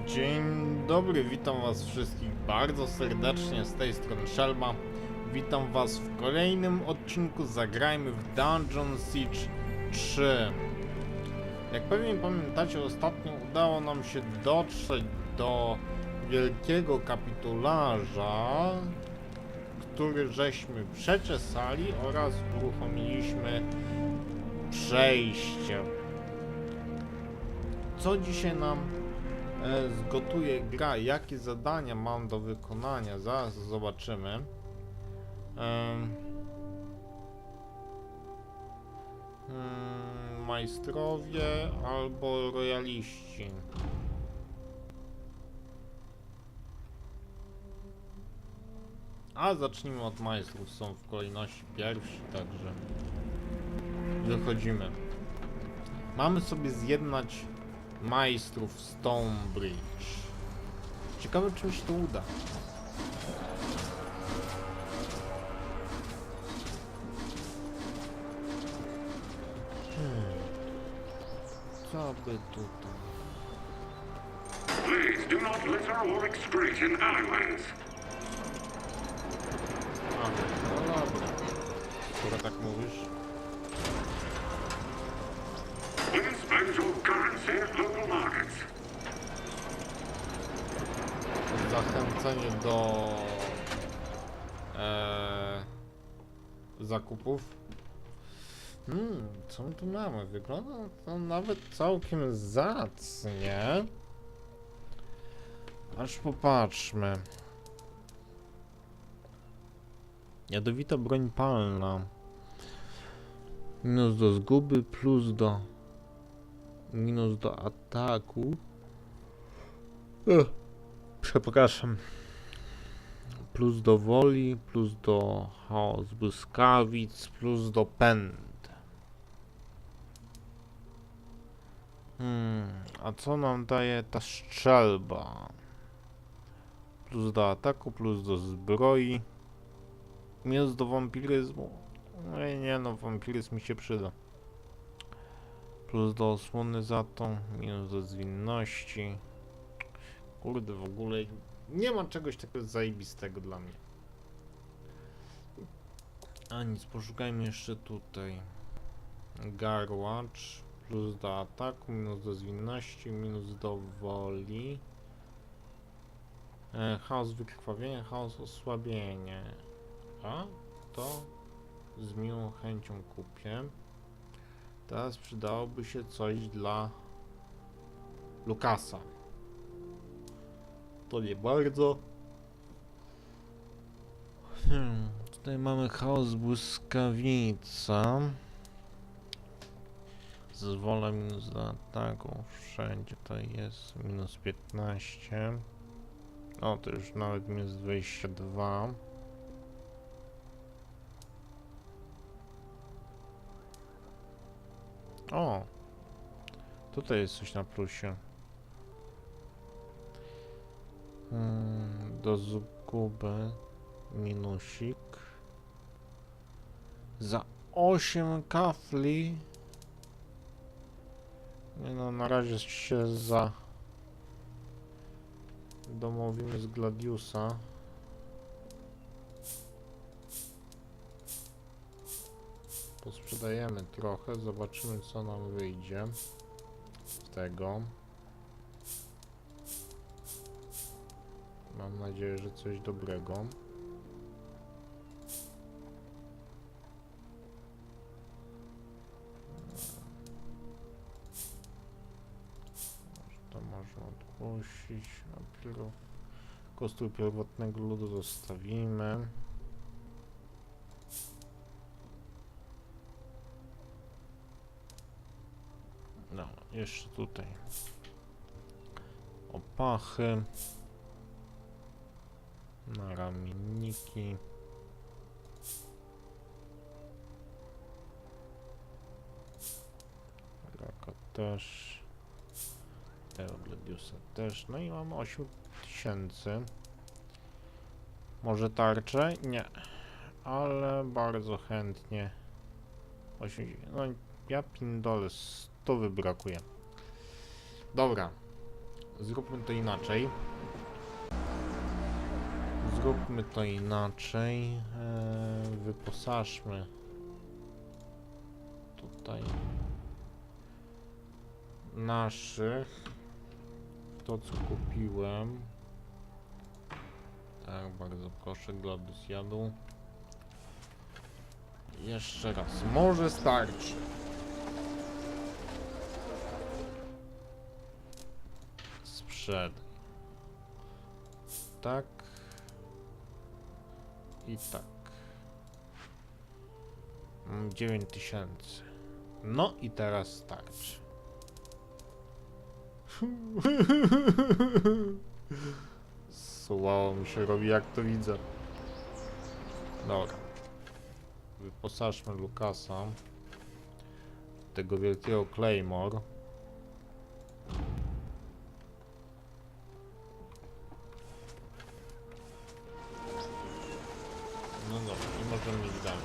Dzień dobry, witam was wszystkich bardzo serdecznie, z tej strony Szelma. Witam was w kolejnym odcinku Zagrajmy w Dungeon Siege 3. Jak pewnie pamiętacie, ostatnio udało nam się dotrzeć do wielkiego kapitularza, który żeśmy przeczesali oraz uruchomiliśmy przejście. Co dzisiaj nam zgotuje gra, jakie zadania mam do wykonania, zaraz zobaczymy. Majstrowie albo royaliści. A zacznijmy od majstrów, są w kolejności pierwsi, także wychodzimy. Mamy sobie zjednać majstrów Stonebridge. Ciekawe, czy mi się to uda. Co by tutaj? Please do not litter or excrete in alleyways. A, no dobra. Skoro tak mówisz. Please spend your currency at local markets. Zachęcenie do zakupów. Co my tu mamy? Wygląda to nawet całkiem zacnie. Aż popatrzmy. Jadowita broń palna. Minus do zguby, minus do ataku. Przepraszam. Plus do woli, plus do chaos błyskawic, plus do pęd. A co nam daje ta strzelba? Plus do ataku, plus do zbroi. Minus do wampiryzmu. Nie no, wampiryzm mi się przyda. Plus do osłony za to, minus do zwinności. Kurde, w ogóle nie ma czegoś takiego zajebistego dla mnie. A nic, poszukajmy jeszcze tutaj. Garłacz, plus do ataku, minus do zwinności, minus do woli. Chaos wykrwawienia, chaos osłabienie. A to z miłą chęcią kupię. Teraz przydałoby się coś dla Lukasa. To nie bardzo. Tutaj mamy chaos błyskawica. Zwolę minus do ataku. Wszędzie to jest minus 15. O, to już nawet minus 22. O! Tutaj jest coś na plusie. Do zguby minusik. Za 8 kafli. Nie no, na razie się domowimy z Gladiusa. Posprzedajemy trochę, zobaczymy co nam wyjdzie z tego. Mam nadzieję, że coś dobrego. To można odpuścić. Kostur pierwotnego ludu zostawimy. No, jeszcze tutaj opachy. Naramienniki. Raka też. Tego Gladiusa też. No i mamy 8000. Może tarczę? Nie. Ale bardzo chętnie. 80. No ja pindole 100 brakuje. Dobra. Zróbmy to inaczej. Zróbmy to inaczej. Wyposażmy tutaj naszych. To co kupiłem. Tak, bardzo proszę, Gladys jadł. Jeszcze raz, może starczy. Sprzedaj. Tak. I tak. Mam 9000. No i teraz starczy. Słało mi się robi, jak to widzę. Dobra. Wyposażmy Lukasa w tego wielkiego Claymore. No dobra, i możemy iść dalej.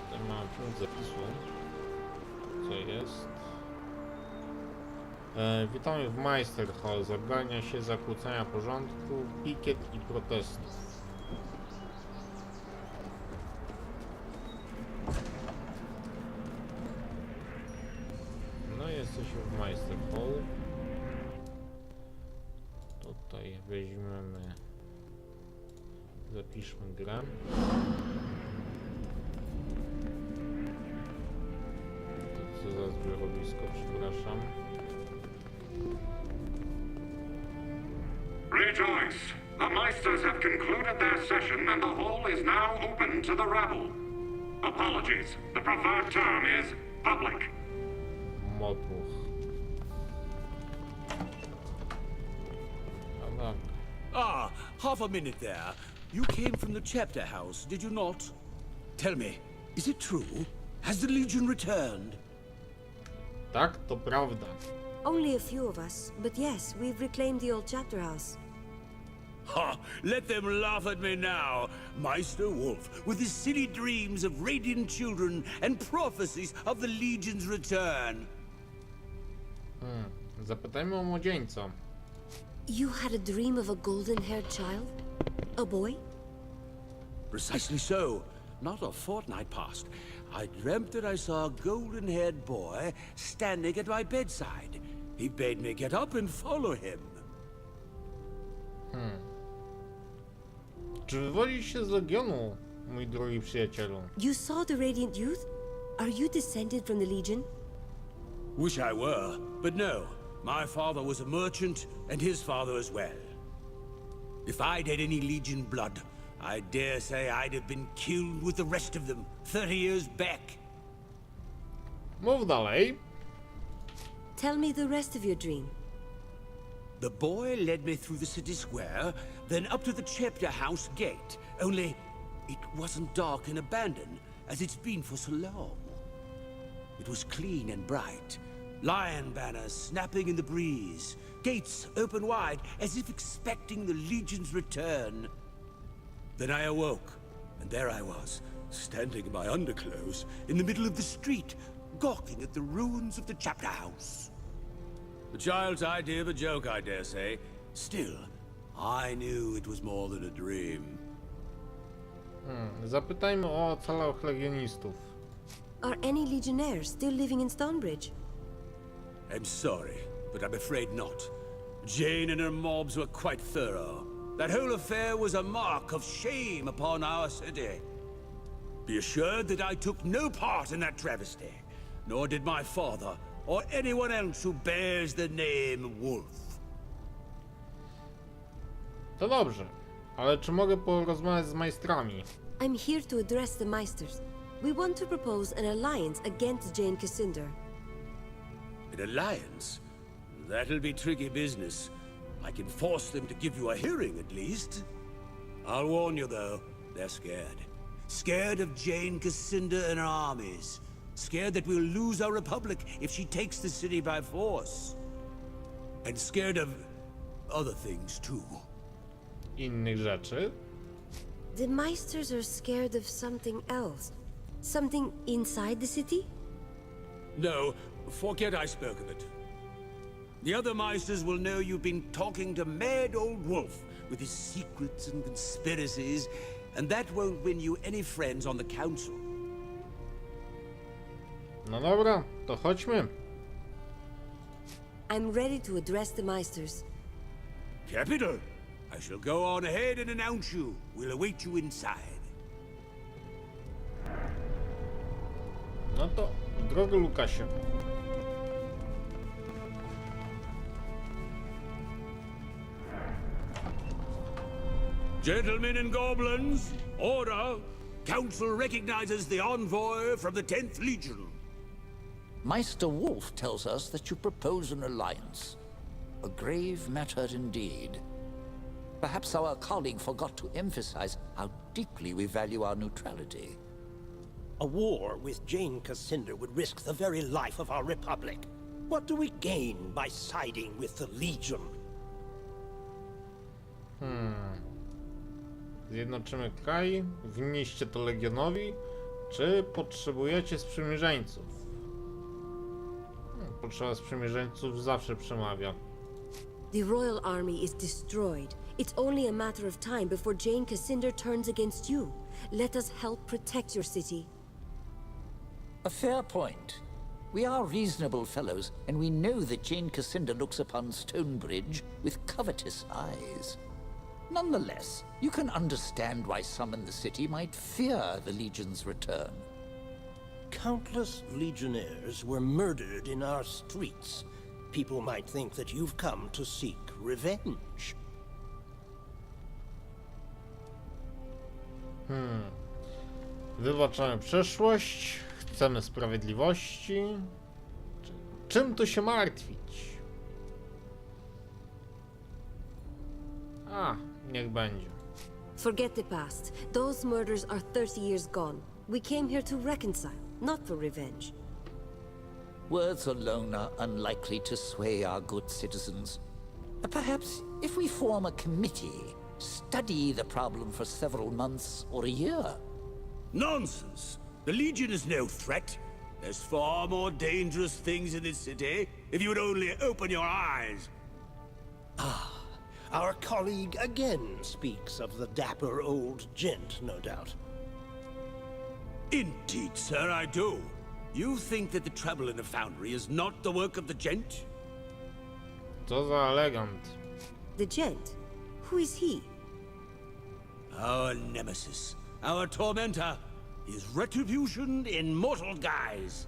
Tutaj mamy punkt zapisu. Co jest? Witamy w Meister Hall. Zabrania się zakłócania porządku, pikiet i protestów. No jesteśmy w Meister Hall. Tutaj weźmiemy, zapiszmy grę. To co za zbiorowisko, przepraszam. Rejoice! The Meisters have concluded their session and the hall is now open to the rabble. Apologies. The preferred term is public. Motmuch. Ah, half a minute there. You came from the chapter house, did you not? Tell me, is it true? Has the Legion returned? Tak, to prawda. Only a few of us, but yes, we've reclaimed the old chapter house. Ha! Let them laugh at me now! Meister Wolf, with his silly dreams of radiant children and prophecies of the Legion's return. Zapytajmy o młodzieńca. You had a dream of a golden-haired child? A boy? Precisely so. Not a fortnight past, I dreamt that I saw a golden-haired boy standing at my bedside. He bade me get up and follow him. Czy wywodzisz się z Legionu, mój drogi przyjacielu? You saw the radiant youth? Are you descended from the Legion? Wish I were, but no. My father was a merchant, and his father as well. If I'd had any Legion blood, I dare say I'd have been killed with the rest of them 30 years back. Mów dalej. Tell me the rest of your dream. The boy led me through the city square, then up to the chapter house gate. Only, it wasn't dark and abandoned, as it's been for so long. It was clean and bright. Lion banners snapping in the breeze. Gates open wide, as if expecting the Legion's return. Then I awoke, and there I was, standing in my underclothes, in the middle of the street, gawking at the ruins of the chapter house. A child's idea of a joke, I dare say. Still, I knew it was more than a dream. Zapytajmy o ocalałych legionistów. Are any Legionnaires still living in Stonebridge? I'm sorry, but I'm afraid not. Jane and her mobs were quite thorough. That whole affair was a mark of shame upon our city. Be assured that I took no part in that travesty, nor did my father, or anyone else who bears the name Wolf. To dobrze, ale czy mogę porozmawiać z majstrami? I'm here to address the Meisters. We want to propose an alliance against Jane Cassinder. An alliance? That'll be tricky business. I can force them to give you a hearing, at least. I'll warn you, though, they're scared. Scared of Jane Cassinder and her armies. Scared that we'll lose our republic if she takes the city by force. And scared of other things, too. Innych rzeczy? The Meisters are scared of something else. Something inside the city? No, forget I spoke of it. The other Meisters will know you've been talking to mad old Wolf with his secrets and conspiracies, and that won't win you any friends on the council. No dobra, to chodźmy. I'm ready to address the Meisters. Capital. I shall go on ahead and announce you. We'll await you inside. No to drogo Lukasie. Gentlemen and goblins, order! Council recognizes the envoy from the 10th Legion. Meister Wolf tells us that you propose an alliance. A grave matter indeed. Perhaps our colleague forgot to emphasize how deeply we value our neutrality. A war with Jane Cascinder would risk the very life of our republic. What do we gain by siding with the Legion? Zjednoczymy kraj, wnieście to Legionowi, czy potrzebujecie sprzymierzeńców? Potrzeba sprzymierzeńców zawsze przemawia. The Royal Army is destroyed. It's only a matter of time before Jane Cascinder turns against you. Let us help protect your city. A fair point. We are reasonable fellows, and we know that Jane Cascinder looks upon Stonebridge with covetous eyes. Nonetheless, you can understand why some in the city might fear the Legion's return. Countless legionnaires were murdered in our streets. People might think that you've come to seek revenge. Wybaczamy przeszłość, chcemy sprawiedliwości. Czym tu się martwić? Niech będzie. Forget the past. Those murders are 30 years gone. We came here to reconcile, not for revenge. Words alone are unlikely to sway our good citizens. Perhaps if we form a committee, study the problem for several months or a year. Nonsense! The Legion is no threat. There's far more dangerous things in this city, if you would only open your eyes. Our colleague again speaks of the dapper old gent, no doubt. Indeed, sir, I do. You think that the trouble in the foundry is not the work of the gent? Co za elegant. The gent? Who is he? Our nemesis, our tormentor, his retribution in mortal guise.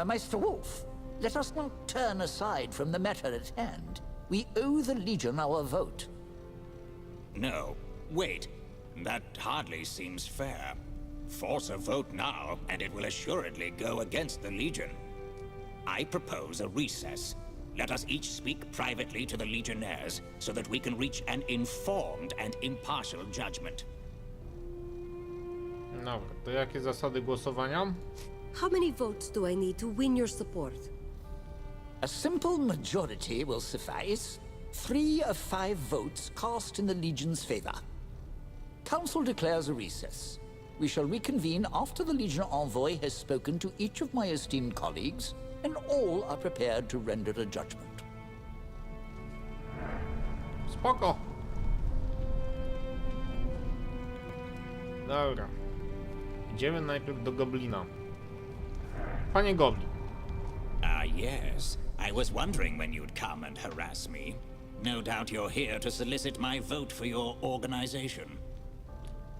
Meister Wolf, let us not turn aside from the matter at hand. We owe the Legion our vote. No, wait. That hardly seems fair. Force a vote now, and it will assuredly go against the Legion. I propose a recess. Let us each speak privately to the Legionnaires, so that we can reach an informed and impartial judgment. Dobra, to jakie zasady głosowania? How many votes do I need to win your support? A simple majority will suffice. 3 of 5 votes cast in the Legion's favor. Council declares a recess. We shall reconvene after the Legion envoy has spoken to each of my esteemed colleagues, and all are prepared to render a judgment. Spoko. Dobra. Idziemy najpierw do Goblina. Panie Goblin. Yes. I was wondering when you'd come and harass me. No doubt you're here to solicit my vote for your organization.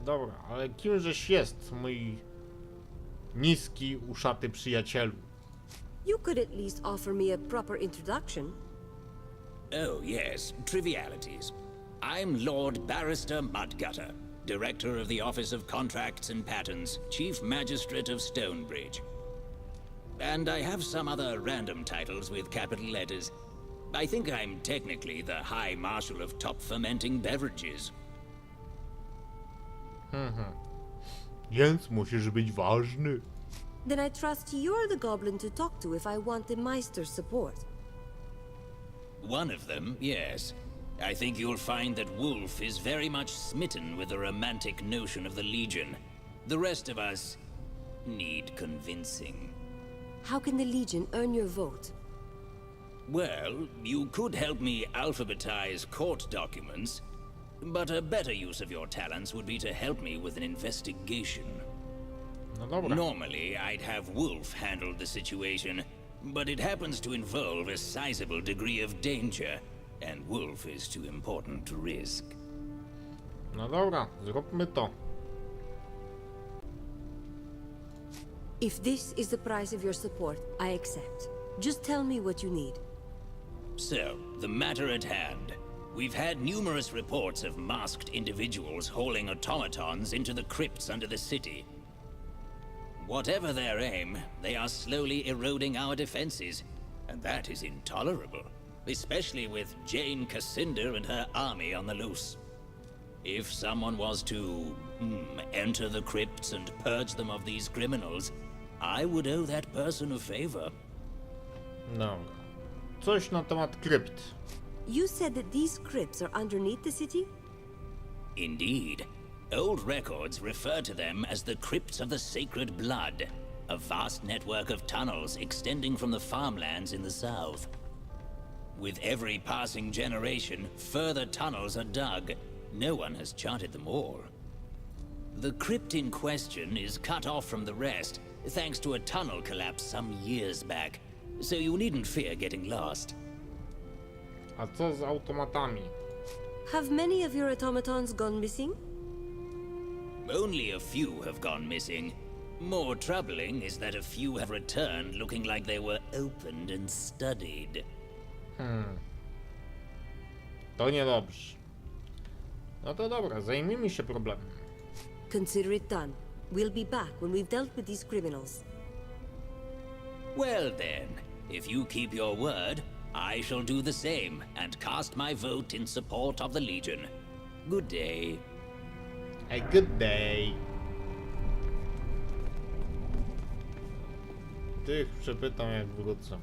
Dobra, ale kimżeś jest, mój niski, uszaty przyjacielu? You could at least offer me a proper introduction. Oh, yes, trivialities. I'm Lord Barrister Mudgutter, Director of the Office of Contracts and Patents, Chief Magistrate of Stonebridge. And I have some other random titles with capital letters. I think I'm technically the High Marshal of Top Fermenting Beverages. Więc musisz być ważny. Then I trust you're the goblin to talk to if I want the Meister's support. One of them, yes. I think you'll find that Wolf is very much smitten with the romantic notion of the Legion. The rest of us need convincing. How can the Legion earn your vote? Well, you could help me alphabetize court documents, but a better use of your talents would be to help me with an investigation. No dobra. Normally, I'd have Wolf handle the situation, but it happens to involve a sizable degree of danger, and Wolf is too important to risk. No dobra, zróbmy to. If this is the price of your support, I accept. Just tell me what you need. So, the matter at hand. We've had numerous reports of masked individuals hauling automatons into the crypts under the city. Whatever their aim, they are slowly eroding our defenses, and that is intolerable, especially with Jane Cascinder and her army on the loose. If someone was to enter the crypts and purge them of these criminals, I would owe that person a favor. Dobra. Coś na temat krypt. You said that these crypts are underneath the city? Indeed. Old records refer to them as the Crypts of the Sacred Blood, a vast network of tunnels extending from the farmlands in the south. With every passing generation, further tunnels are dug. No one has charted them all. The crypt in question is cut off from the rest, thanks to a tunnel collapse some years back, so you needn't fear getting lost. A co z automatami? Have many of your automatons gone missing? Only a few have gone missing. More troubling is that a few have returned looking like they were opened and studied. To niedobrze. No to dobra, zajmijmy się problemem. Consider it done. We'll be back when we've dealt with these criminals. Well then, if you keep your word, I shall do the same and cast my vote in support of the Legion. Good day. A good day. Tych przepytam jak wrócę.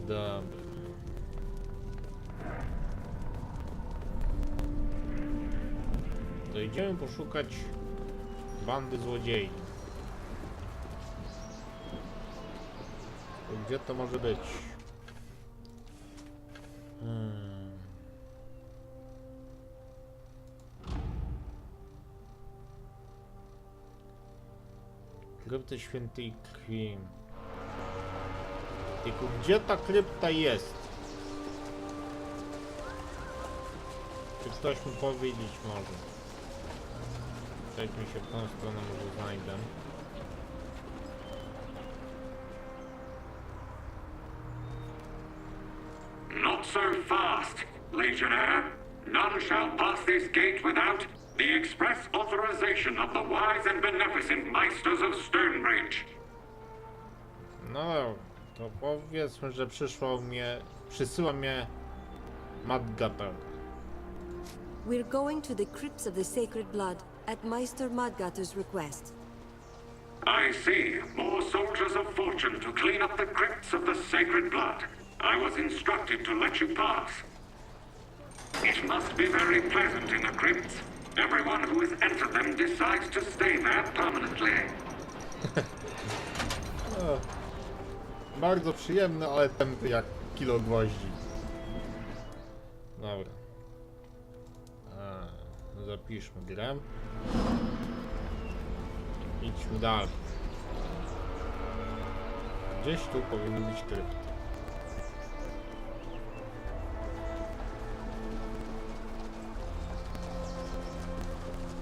Dobra. To idziemy poszukać bandy złodziei. Gdzie to może być? Krypty Świętej Krwi. Tylko gdzie ta krypta jest? Czy ktoś mi powiedzieć może? Przejdźmy się w tą stronę, może znajdę. Not so fast, Legionnaire. None shall pass this gate without the express authorization of the wise and beneficent Meisters of Stonebridge. No, to powiedzmy, że przysyła mnie Madgater. We're going to the crypts of the Sacred Blood at Meister Madgatter's request. I see. More soldiers of fortune to clean up the crypts of the Sacred Blood. I was instructed to let you pass. It must be very pleasant in the crypts. Everyone who has entered them decides to stay there permanently. Bardzo przyjemny, ale tępy jak kilo gwoździ. Dobra. Zapiszmy grę. Idźmy dalej. Gdzieś tu powinny być krypty.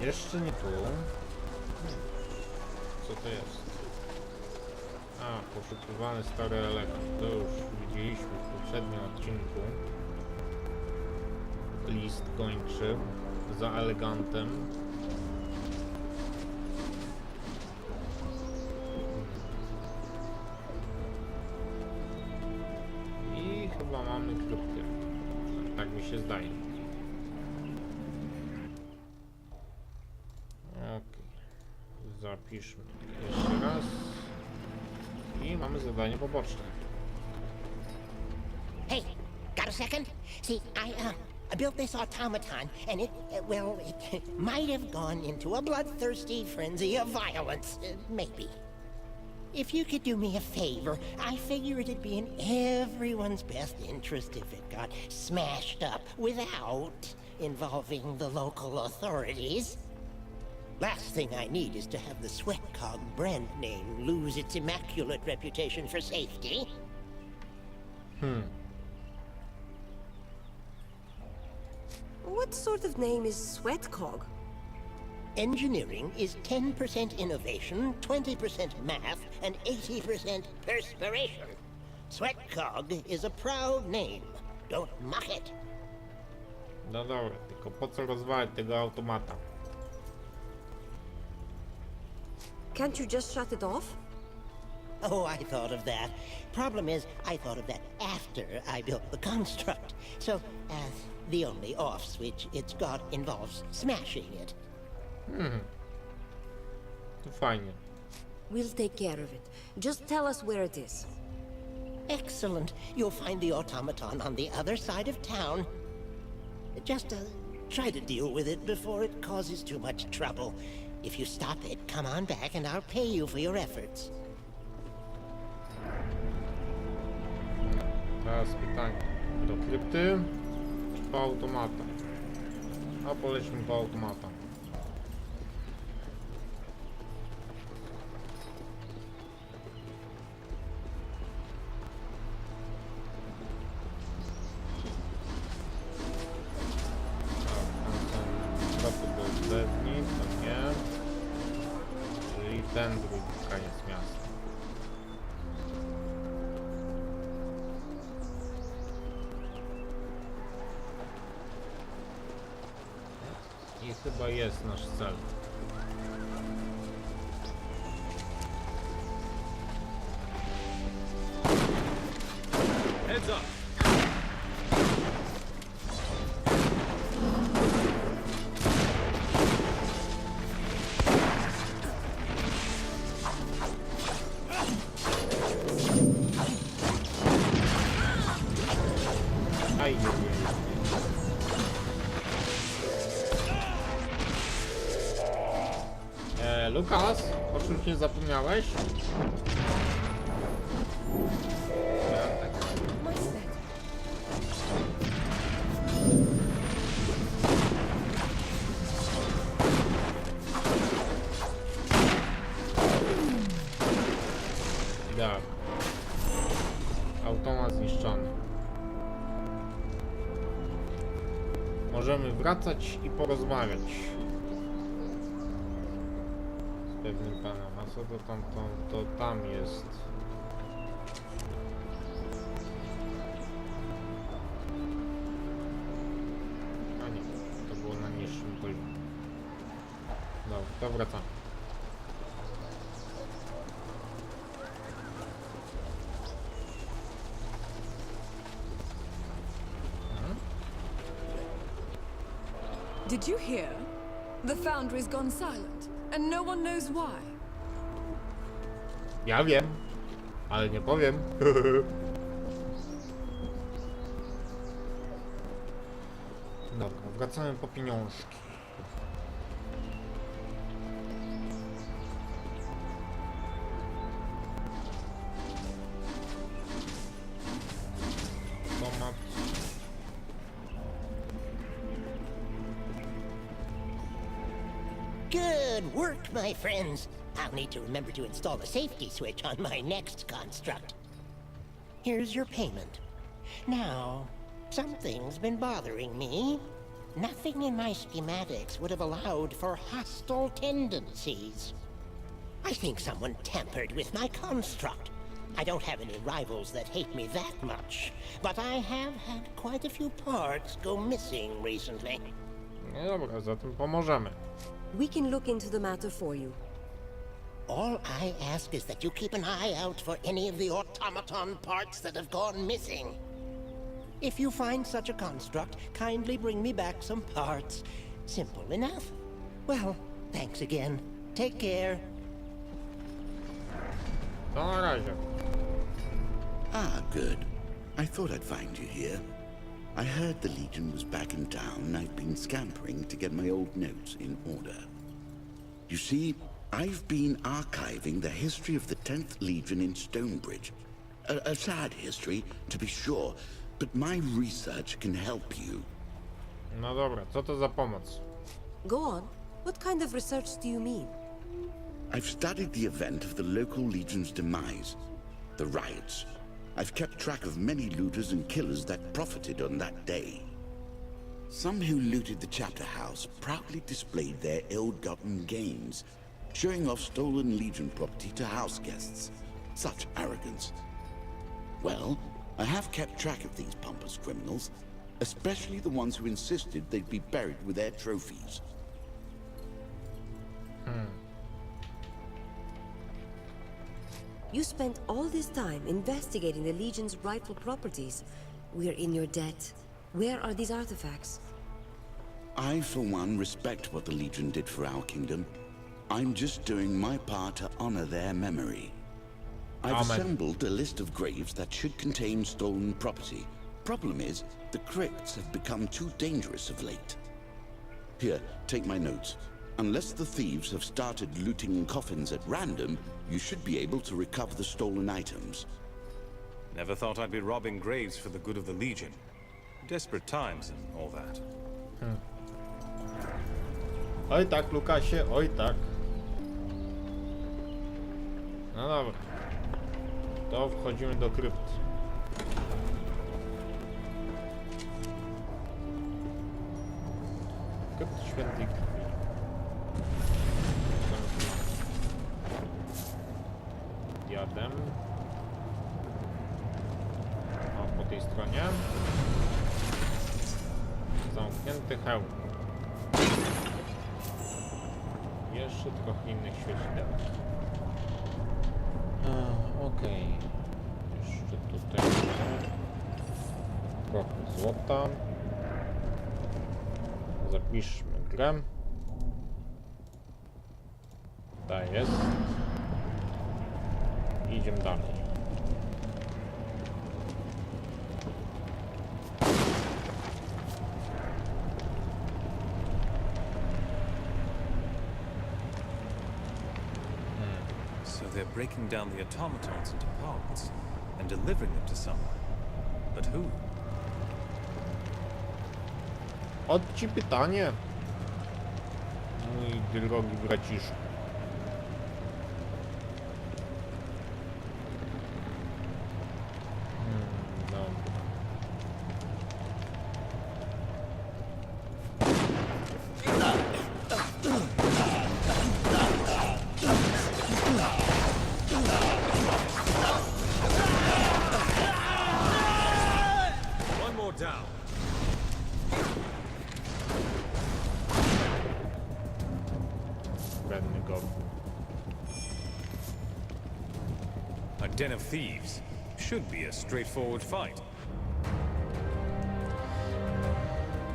Jeszcze nie tu. Co to jest? A, poszukiwany stary elegant. To już widzieliśmy w poprzednim odcinku. List kończy za elegantem. I chyba mamy kryptę. Tak mi się zdaje. Okej. Zapiszmy jeszcze raz. I mamy zadanie poboczne. Hey, got a second? See, I built this automaton, and it might have gone into a bloodthirsty frenzy of violence, maybe. If you could do me a favor, I figure it'd be in everyone's best interest if it got smashed up without involving the local authorities. Last thing I need is to have the Sweatcog brand name lose its immaculate reputation for safety. What sort of name is Sweatcog? Engineering is 10% innovation, 20% math, and 80% perspiration. Sweatcog is a proud name. Don't mock it. No dobra, tylko po co rozwalać tego automata? Can't you just shut it off? Oh, I thought of that. Problem is, I thought of that after I built the construct. So, the only off switch it's got involves smashing it. To fajnie. We'll take care of it. Just tell us where it is. Excellent. You'll find the automaton on the other side of town. Just try to deal with it before it causes too much trouble. If you stop it, come on back and I'll pay you for your efforts. Teraz pytanie. Do krypty czy po automata? A polećmy po automata. To nie. Czyli ten drugi koniec miasta. I chyba jest nasz cel. Heads up! Aj, Lukas, o czymś nie zapomniałeś? Tak. Automat zniszczony. Możemy wracać i porozmawiać z pewnym panem. A co to tam, to tam jest. A nie, to było na niższym poziomie. Dobra, to wracamy. Did you hear? The foundry's gone silent, and no one knows why. Ja wiem, ale nie powiem. Dobra, wracamy po pieniążki. Tomat. Good work, my friends. I'll need to remember to install a safety switch on my next construct. Here's your payment. Now, something's been bothering me. Nothing in my schematics would have allowed for hostile tendencies. I think someone tampered with my construct. I don't have any rivals that hate me that much, but I have had quite a few parts go missing recently. No dobra, zatem pomożemy. We can look into the matter for you. All I ask is that you keep an eye out for any of the automaton parts that have gone missing. If you find such a construct, kindly bring me back some parts. Simple enough. Well, thanks again. Take care. To na razie. Ah, good. I thought I'd find you here. I heard the Legion was back in town, and I've been scampering to get my old notes in order. You see, I've been archiving the history of the 10th Legion in Stonebridge. A sad history, to be sure, but my research can help you. No dobra, co to za pomoc? Go on. What kind of research do you mean? I've studied the event of the local Legion's demise, the riots. I've kept track of many looters and killers that profited on that day. Some who looted the chapter house proudly displayed their ill-gotten gains, showing off stolen Legion property to house guests. Such arrogance. Well, I have kept track of these pompous criminals, especially the ones who insisted they'd be buried with their trophies. You spent all this time investigating the Legion's rightful properties. We're in your debt. Where are these artifacts? I, for one, respect what the Legion did for our kingdom. I'm just doing my part to honor their memory. I've assembled a list of graves that should contain stolen property. Problem is, the crypts have become too dangerous of late. Here, take my notes. Unless the thieves have started looting coffins at random, you should be able to recover the stolen items. Never thought I'd be robbing graves for the good of the Legion. Desperate times and all that. Oj tak, Lukasie, oj tak. No dobra. To wchodzimy do krypty. Krypt świętej krwi. Diadem. A po tej stronie zamknięty hełm. Jeszcze trochę innych świecideł. Okej. Jeszcze tutaj trochę złota. Zapiszmy grę. Ta jest. Idziemy dalej. So they're breaking down the automatons into parts and delivering them to someone. But who? Od ci pytanie. Mój drogi braciszku. Dobra. One more down. Wredny goblin. A den of thieves. Should be a straightforward fight.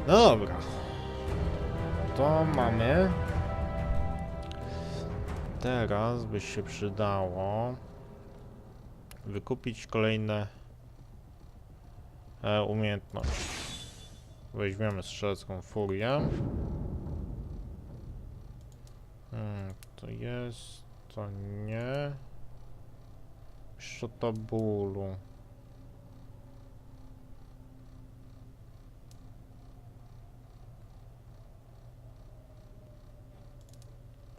No dobra. To mamy. Teraz by się przydało wykupić kolejne umiejętności. Weźmiemy strzelecką furię. To jest, to nie. Szczota bólu.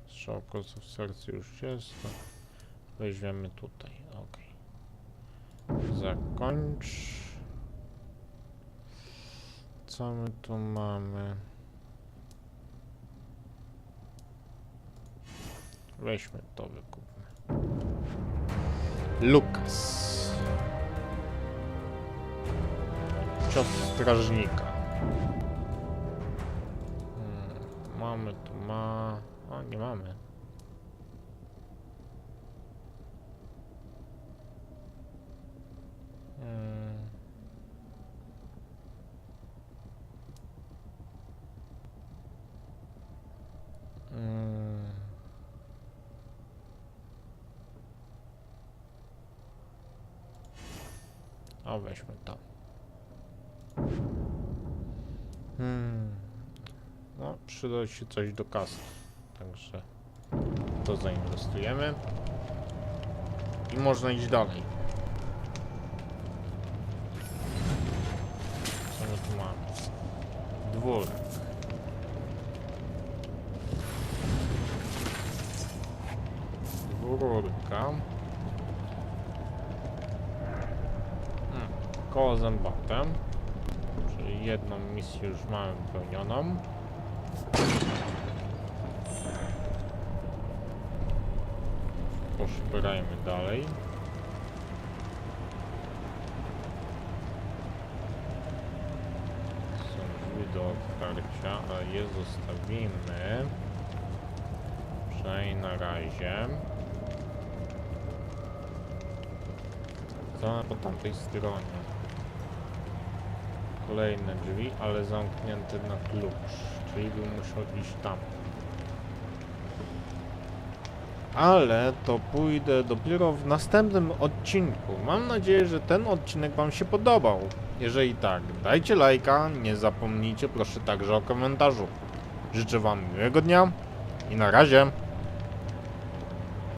Strzał prosto w sercu już jest. Weźmiemy tutaj, ok. Zakończ. Co my tu mamy? Weźmy to, wykupmy. Lukas. Cios strażnika. Mamy tu O, nie mamy. O, weźmy to. No, przyda się coś do kasy. Także to zainwestujemy. I można iść dalej. Co my tu mamy? Dwór. Dwórka. Koło zębate. Czyli jedną misję już mamy wypełnioną. Poszperajmy dalej. Są drzwi do otwarcia, ale je zostawimy. Przynajmniej na razie. Co po tamtej stronie? Kolejne drzwi, ale zamknięte na klucz, czyli bym musiał iść tam. Ale to pójdę dopiero w następnym odcinku. Mam nadzieję, że ten odcinek wam się podobał. Jeżeli tak, dajcie lajka, nie zapomnijcie proszę także o komentarzu. Życzę wam miłego dnia i na razie.